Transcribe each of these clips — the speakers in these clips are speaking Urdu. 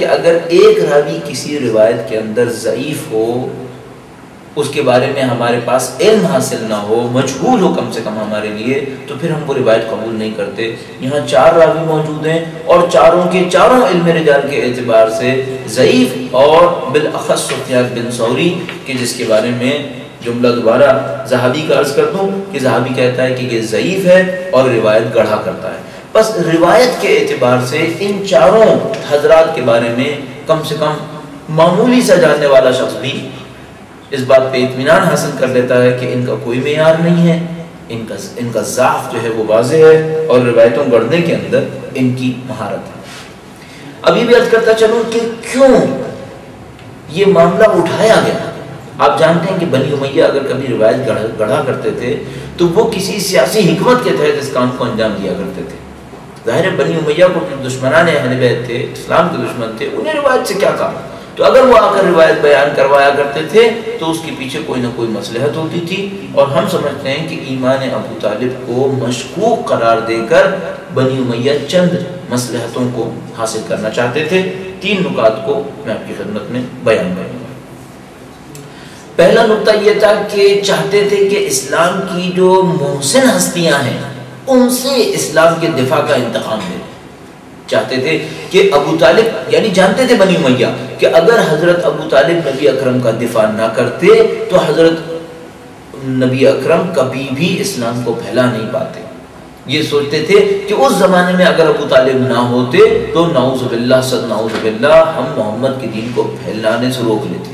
کہ اگر ایک راوی کسی روایت کے اندر ضعیف ہو، اس کے بارے میں ہمارے پاس علم حاصل نہ ہو، مجہول ہو کم سے کم ہمارے لیے، تو پھر ہم وہ روایت قبول نہیں کرتے۔ یہاں 4 راوی موجود ہیں اور چاروں کے چاروں علم رجال کے اعتبار سے ضعیف، اور بالاخص سفیان بن ثوری کہ جس کے بارے میں جملہ دوبارہ ذہبی کا عرض کر دوں کہ ذہبی کہتا ہے کہ یہ ضعیف ہے اور روایت گڑھا کرتا ہے۔ بس روایت کے اعتبار سے ان چاروں حضرات کے بارے میں کم سے کم معمولی سا جاننے والا شخص بھی اس بات پہ اطمینان حاصل کر لیتا ہے کہ ان کا کوئی معیار نہیں ہے، ان کا ضعف جو ہے وہ واضح ہے اور روایتوں گڑھنے کے اندر ان کی مہارت ہے۔ اب یہ بھی عرض کرتا چلوں کہ کیوں یہ معاملہ اٹھایا گیا۔ آپ جانتے ہیں کہ بنی امیہ اگر کبھی روایت گڑھا کرتے تھے تو وہ کسی سیاسی حکمت کے تحت اس کام کو انجام دیا کرتے تھے۔ ظاہر ہے بنی امیہ کو جو دشمنان اہل بیت تھے، اسلام کے دشمن تھے، انہیں روایت سے کیا کام؟ تو اگر وہ آ کر روایت بیان کروایا کرتے تھے تو اس کے پیچھے کوئی نہ کوئی مصلحت ہوتی تھی، اور ہم سمجھتے ہیں کہ ایمان ابو طالب کو مشکوک قرار دے کر بنی امیہ چند مصلحتوں کو حاصل کرنا چاہتے تھے۔ 3 نکات کو میں آپ کی خدمت میں بیان کروں گا۔ پہلا نقطہ یہ تھا کہ چاہتے تھے کہ اسلام کی جو محسن ہستیاں ہیں ان سے اسلام کے دفاع کا انتقام لے۔ چاہتے تھے کہ ابو طالب، یعنی جانتے تھے بنی امیہ کہ اگر حضرت ابو طالب نبی اکرم کا دفاع نہ کرتے تو حضرت نبی اکرم کبھی بھی اسلام کو پھیلا نہیں پاتے۔ یہ سوچتے تھے کہ اس زمانے میں اگر ابو طالب نہ ہوتے تو نعوذ باللہ صد نعوذ باللہ ہم محمد کے دین کو پھیلانے سے روک لیتے۔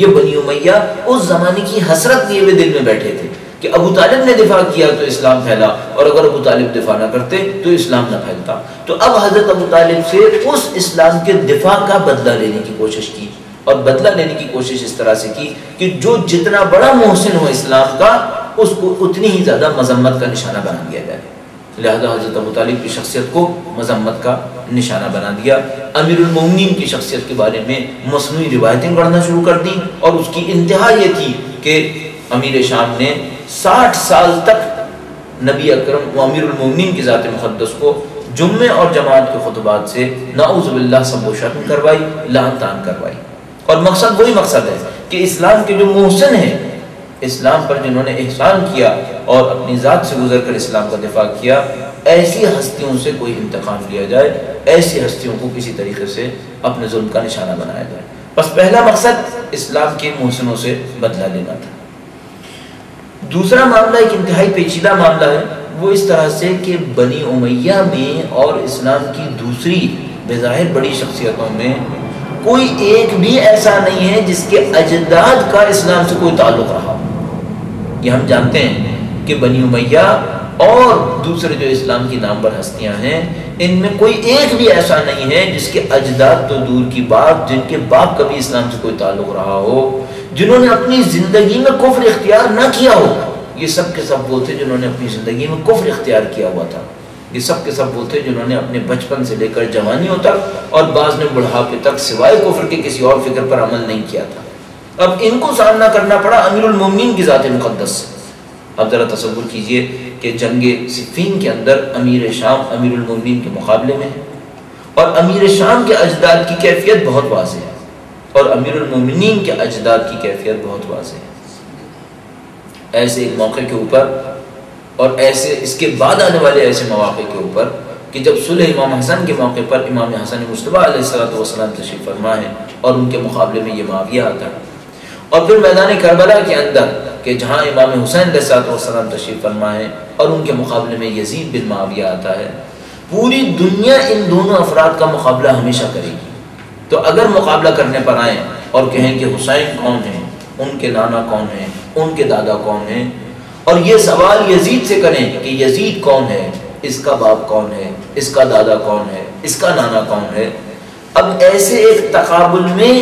یہ بنی امیہ اس زمانے کی حسرت لیے ہوئے دل میں بیٹھے تھے کہ ابو طالب نے دفاع کیا تو اسلام پھیلا، اور اگر ابو طالب دفاع نہ کرتے تو اسلام نہ پھیلتا۔ تو اب حضرت ابو طالب سے اس اسلام کے دفاع کا بدلہ لینے کی کوشش کی، اور بدلہ لینے کی کوشش اس طرح سے کی کہ جو جتنا بڑا محسن ہو اسلام کا اس کو اتنی ہی زیادہ مذمت کا نشانہ بنا دیا جائے۔ لہذا حضرت ابو طالب کی شخصیت کو مذمت کا نشانہ بنا دیا۔ امیر المومنین کی شخصیت کے بارے میں مصنوعی روایتیں گڑھنا شروع کر دیں، اور اس کی انتہا یہ تھی کہ امیر شام نے 60 سال تک نبی اکرم و امیر المومنین کی ذات مقدس کو جمعے اور جماعت کے خطبات سے نعوذ باللہ سب و شتم کروائی، لعن طعن کروائی۔ اور مقصد وہی مقصد ہے کہ اسلام کے جو محسن ہیں، اسلام پر جنہوں نے احسان کیا اور اپنی ذات سے گزر کر اسلام کا دفاع کیا، ایسی ہستیوں سے کوئی انتقام لیا جائے، ایسی ہستیوں کو کسی طریقے سے اپنے ظلم کا نشانہ بنایا جائے۔ بس پہلا مقصد اسلام کے محسنوں سے بدلہ لینا تھا۔ دوسرا معاملہ ایک انتہائی پیچیدہ معاملہ ہے، وہ اس طرح سے کہ بنی امیہ میں اور اسلام کی دوسری بظاہر بڑی شخصیتوں میں کوئی ایک بھی ایسا نہیں ہے جس کے اجداد کا اسلام سے کوئی تعلق رہا۔ یہ ہم جانتے ہیں کہ بنی امیہ اور دوسرے جو اسلام کی نامور ہستیاں ہیں، ان میں کوئی ایک بھی ایسا نہیں ہے جس کے اجداد تو دور کی بات، جن کے باپ کبھی اسلام سے کوئی تعلق رہا ہو، جنہوں نے اپنی زندگی میں کفر اختیار نہ کیا ہو۔ یہ سب کے سب وہ تھے جنہوں نے اپنی زندگی میں کفر اختیار کیا ہوا تھا۔ یہ سب کے سب وہ تھے جنہوں نے اپنے بچپن سے لے کر جوانیوں تک اور بعض نے بڑھاپے تک سوائے کفر کے کسی اور فکر پر عمل نہیں کیا تھا۔ اب ان کو سامنا کرنا پڑا امیر المومنین کی ذات مقدس سے۔ اب ذرا تصور کیجئے کہ جنگ صفین کے اندر امیر شام امیر المومنین کے مقابلے میں ہے، اور امیر شام کے اجداد کی کیفیت بہت واضح ہے اور امیر المومنین کے اجداد کی کیفیت بہت واضح ہے۔ ایسے ایک موقع کے اوپر اور ایسے اس کے بعد آنے والے ایسے مواقع کے اوپر کہ جب صلح امام حسن کے موقع پر امام حسن مصطفیٰ علیہ السلام تشریف فرما ہے اور ان کے مقابلے میں یہ معاویہ آتا ہے، اور پھر میدان کربلا کے اندر کہ جہاں امام حسین علیہ السلام تشریف فرما ہے اور ان کے مقابلے میں یزید بن معاویہ آتا ہے، پوری دنیا ان دونوں افراد کا مقابلہ ہمیشہ کرے گی۔ تو اگر مقابلہ کرنے پر آئیں اور کہیں کہ حسین کون ہیں، ان کے نانا کون ہیں، ان کے دادا کون ہیں، اور یہ سوال یزید سے کریں کہ یزید کون ہے، اس کا باپ کون ہے، اس کا دادا کون ہے، اس کا نانا کون ہے، اب ایسے ایک تقابل میں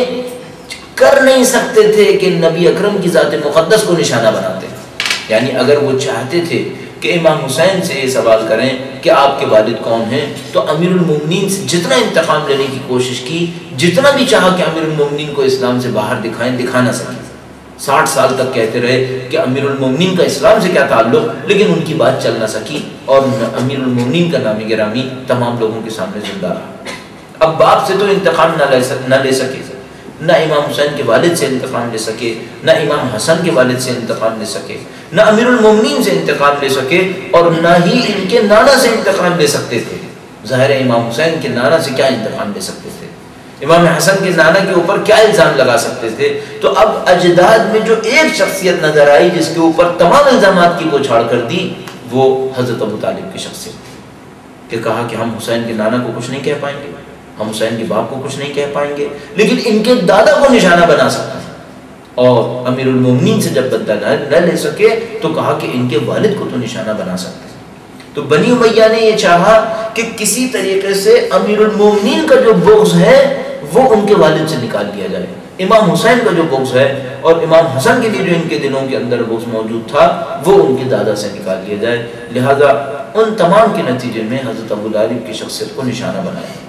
کر نہیں سکتے تھے کہ نبی اکرم کی ذات مقدس کو نشانہ بناتے۔ یعنی اگر وہ چاہتے تھے کہ امام حسین سے یہ سوال کریں کہ آپ کے والد کون ہیں، تو امیر المومنین سے جتنا انتقام لینے کی کوشش کی، جتنا بھی چاہا کہ امیر المومنین کو اسلام سے باہر دکھائیں، دکھا نہ سکے۔ 60 سال تک کہتے رہے کہ امیر المومنین کا اسلام سے کیا تعلق، لیکن ان کی بات چل نہ سکی اور امیر المومنین کا نام گرامی تمام لوگوں کے سامنے زندہ رہا۔ اب باپ سے تو انتقام نہ لے سکے، نہ امام حسین کے والد سے انتقام لے سکے، نہ امام حسن کے والد سے انتقام لے سکے، نہ امیر المومنین سے انتقام لے سکے، اور نہ ہی ان کے نانا سے انتقام لے سکتے تھے۔ ظاہر ہے امام حسین کے نانا سے کیا انتقام لے سکتے تھے، امام حسن کے نانا کے اوپر کیا الزام لگا سکتے تھے؟ تو اب اجداد میں جو ایک شخصیت نظر آئی جس کے اوپر تمام الزامات کی بوچھاڑ کر دی، وہ حضرت ابو طالب کی شخصیت تھی، کہ کہا کہ ہم حسین کے نانا کو کچھ نہیں کہہ پائیں گے، ہم حسین کے باپ کو کچھ نہیں کہہ پائیں گے، لیکن ان کے دادا کو نشانہ بنا سکتے ہیں۔ اور امیر المومنین سے جب بدلہ نہ لے سکے تو کہا کہ ان کے والد کو تو نشانہ بنا سکتے ہیں۔ تو بنی امیہ نے یہ چاہا کہ کسی طریقے سے امیر المومنین کا جو بغض ہے وہ ان کے والد سے نکال لیا جائے، امام حسین کا جو بغض ہے اور امام حسن کے لیے جو ان کے دلوں کے اندر بغض موجود تھا وہ ان کے دادا سے نکال لیا جائے۔ لہذا ان تمام کے نتیجے میں حضرت ابو طالب کی شخصیت کو نشانہ بنایا۔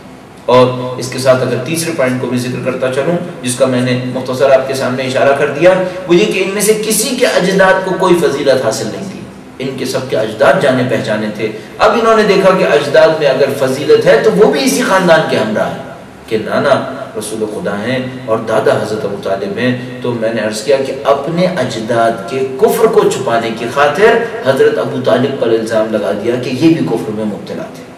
اور اس کے ساتھ اگر تیسرے پوائنٹ کو بھی ذکر کرتا چلوں، جس کا میں نے مختصر آپ کے سامنے اشارہ کر دیا، وہ یہ کہ ان میں سے کسی کے اجداد کو کوئی فضیلت حاصل نہیں تھی، ان کے سب کے اجداد جانے پہچانے تھے۔ اب انہوں نے دیکھا کہ اجداد میں اگر فضیلت ہے تو وہ بھی اسی خاندان کے ہمراہ ہیں، کہ نانا رسول خدا ہیں اور دادا حضرت ابو طالب ہیں۔ تو میں نے عرض کیا کہ اپنے اجداد کے کفر کو چھپانے کی خاطر حضرت ابو طالب پر الزام لگا دیا کہ یہ بھی کفر میں مبتلا تھے۔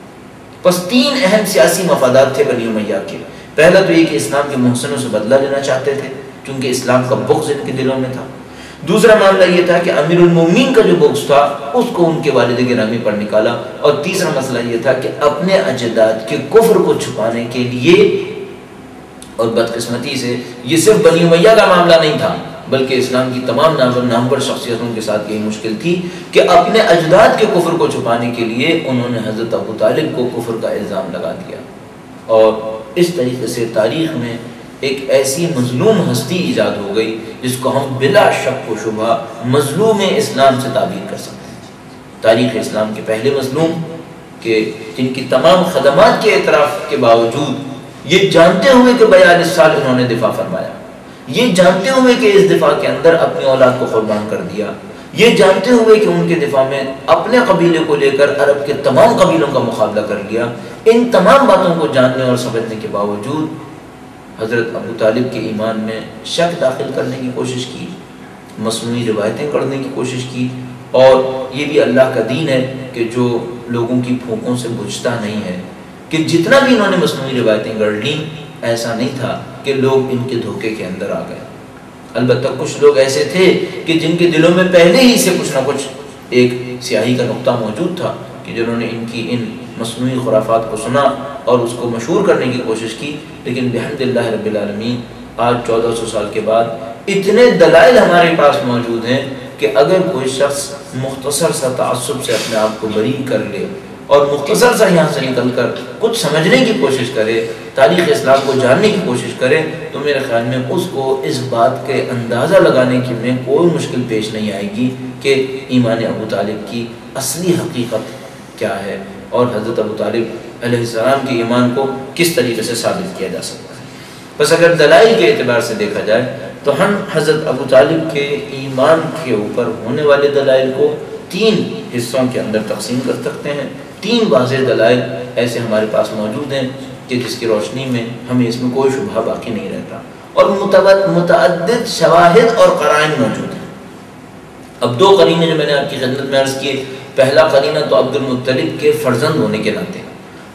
بس تین اہم سیاسی مفادات تھے بنی امیہ کے۔ پہلا تو یہ کہ اسلام کے محسنوں سے بدلہ لینا چاہتے تھے، کیونکہ اسلام کا بغض ان کے دلوں میں تھا۔ دوسرا معاملہ یہ تھا کہ امیر المومنین کا جو بغض تھا اس کو ان کے والد گرامی پر نکالا۔ اور تیسرا مسئلہ یہ تھا کہ اپنے اجداد کے کفر کو چھپانے کے لیے، اور بدقسمتی سے یہ صرف بنی امیہ کا معاملہ نہیں تھا بلکہ اسلام کی تمام نامور شخصیتوں کے ساتھ یہی مشکل تھی کہ اپنے اجداد کے کفر کو چھپانے کے لیے انہوں نے حضرت ابو طالب کو کفر کا الزام لگا دیا۔ اور اس طریقے سے تاریخ میں ایک ایسی مظلوم ہستی ایجاد ہو گئی جس کو ہم بلا شک و شبہ مظلوم اسلام سے تعبیر کر سکتے ہیں۔ تاریخ اسلام کے پہلے مظلوم کہ جن کی تمام خدمات کے اعتراف کے باوجود یہ جانتے ہوئے کہ 42 سال انہوں نے دفاع فرمایا، یہ جانتے ہوئے کہ اس دفاع کے اندر اپنی اولاد کو قربان کر دیا، یہ جانتے ہوئے کہ ان کے دفاع میں اپنے قبیلے کو لے کر عرب کے تمام قبیلوں کا مقابلہ کر لیا، ان تمام باتوں کو جاننے اور سمجھنے کے باوجود حضرت ابو طالب کے ایمان میں شک داخل کرنے کی کوشش کی، مصنوعی روایتیں گڑھنے کی کوشش کی۔ اور یہ بھی اللہ کا دین ہے کہ جو لوگوں کی پھونکوں سے بجھتا نہیں ہے، کہ جتنا بھی انہوں نے مصنوعی روایتیں گڑھ لیں ایسا نہیں تھا کہ لوگ ان کے دھوکے کے اندر آ گئے۔ البتہ کچھ لوگ ایسے تھے کہ جن کے دلوں میں پہلے ہی سے کچھ نہ کچھ ایک سیاہی کا نقطہ موجود تھا، کہ جنہوں نے ان مصنوعی خرافات کو سنا اور اس کو مشہور کرنے کی کوشش کی۔ لیکن بحمد اللہ رب العالمین آج 1400 سال کے بعد اتنے دلائل ہمارے پاس موجود ہیں کہ اگر کوئی شخص مختصر سا تعصب سے اپنے آپ کو بری کر لے اور مختصر سا یہاں سے نکل کر کچھ سمجھنے کی کوشش کرے، تاریخ اسلام کو جاننے کی کوشش کرے، تو میرے خیال میں اس کو اس بات کے اندازہ لگانے کی میں کوئی مشکل پیش نہیں آئے گی کہ ایمان ابو طالب کی اصلی حقیقت کیا ہے اور حضرت ابو طالب علیہ السلام کے ایمان کو کس طریقے سے ثابت کیا جا سکتا ہے۔ بس اگر دلائل کے اعتبار سے دیکھا جائے تو ہم حضرت ابو طالب کے ایمان کے اوپر ہونے والے دلائل کو 3 حصوں کے اندر تقسیم کر سکتے ہیں۔ 3 واضح دلائل ایسے ہمارے پاس موجود ہیں کہ جس کی روشنی میں ہمیں اس میں کوئی شبہ باقی نہیں رہتا، اور متعدد شواہد اور قرائن موجود ہیں۔ اب 2 قرینے جو میں نے آپ کی خدمت میں عرض کیے، پہلا قرینہ تو عبد المطلب کے فرزند ہونے کے ناطے،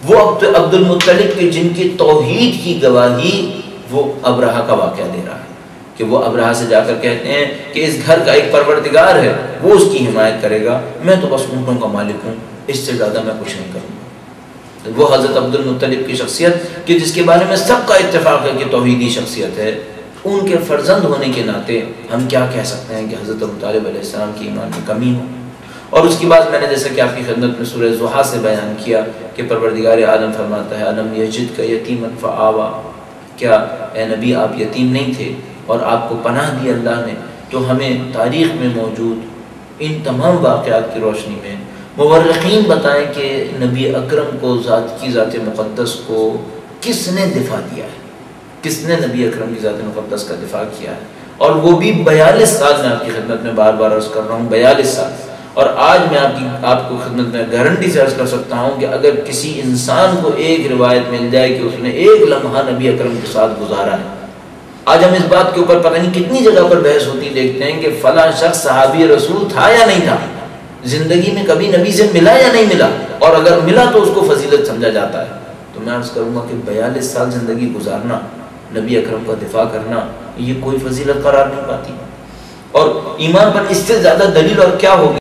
وہ عبد المطلب کے جن کی توحید کی گواہی وہ ابرہہ کا واقعہ دے رہا ہے، کہ وہ ابرہہ سے جا کر کہتے ہیں کہ اس گھر کا ایک پروردگار ہے، وہ اس کی حمایت کرے گا، میں تو بس اونٹوں کا مالک ہوں، اس سے زیادہ میں کچھ نہیں کروں گا۔ وہ حضرت عبد المطلب کی شخصیت کہ جس کے بارے میں سب کا اتفاق ہے کہ توحیدی شخصیت ہے، ان کے فرزند ہونے کے ناطے ہم کیا کہہ سکتے ہیں کہ حضرت ابو طالب علیہ السلام کی ایمان میں کمی ہو۔ اور اس کے بعد میں نے جیسا کہ آپ کی خدمت میں سورہ ضحیٰ سے بیان کیا کہ پروردگار عالم فرماتا ہے الم یجدک یتیما فآویٰ، کیا اے نبی آپ یتیم نہیں تھے اور آپ کو پناہ دی اللہ نے؟ تو ہمیں تاریخ میں موجود ان تمام واقعات کی روشنی میں مورخین بتائیں کہ نبی اکرم کو ذات مقدس کو کس نے دفاع دیا ہے، کس نے نبی اکرم کی ذات مقدس کا دفاع کیا ہے، اور وہ بھی 42 سال، میں آپ کی خدمت میں بار بار عرض کر رہا ہوں 42 سال، اور آج میں آپ کو خدمت میں گارنٹی سے عرض کر سکتا ہوں کہ اگر کسی انسان کو ایک روایت مل جائے کہ اس نے ایک لمحہ نبی اکرم کے ساتھ گزارا ہے، آج ہم اس بات کے اوپر پتہ نہیں کتنی جگہ پر بحث ہوتی دیکھتے ہیں کہ فلاں شخص صحابی رسول تھا یا نہیں تھا، زندگی میں کبھی نبی سے ملا یا نہیں ملا، اور اگر ملا تو اس کو فضیلت سمجھا جاتا ہے۔ تو میں عرض کروں گا کہ 42 سال زندگی گزارنا، نبی اکرم کا دفاع کرنا، یہ کوئی فضیلت قرار نہیں پاتی۔ اور ایمان پر اس سے زیادہ دلیل اور کیا ہوگی؟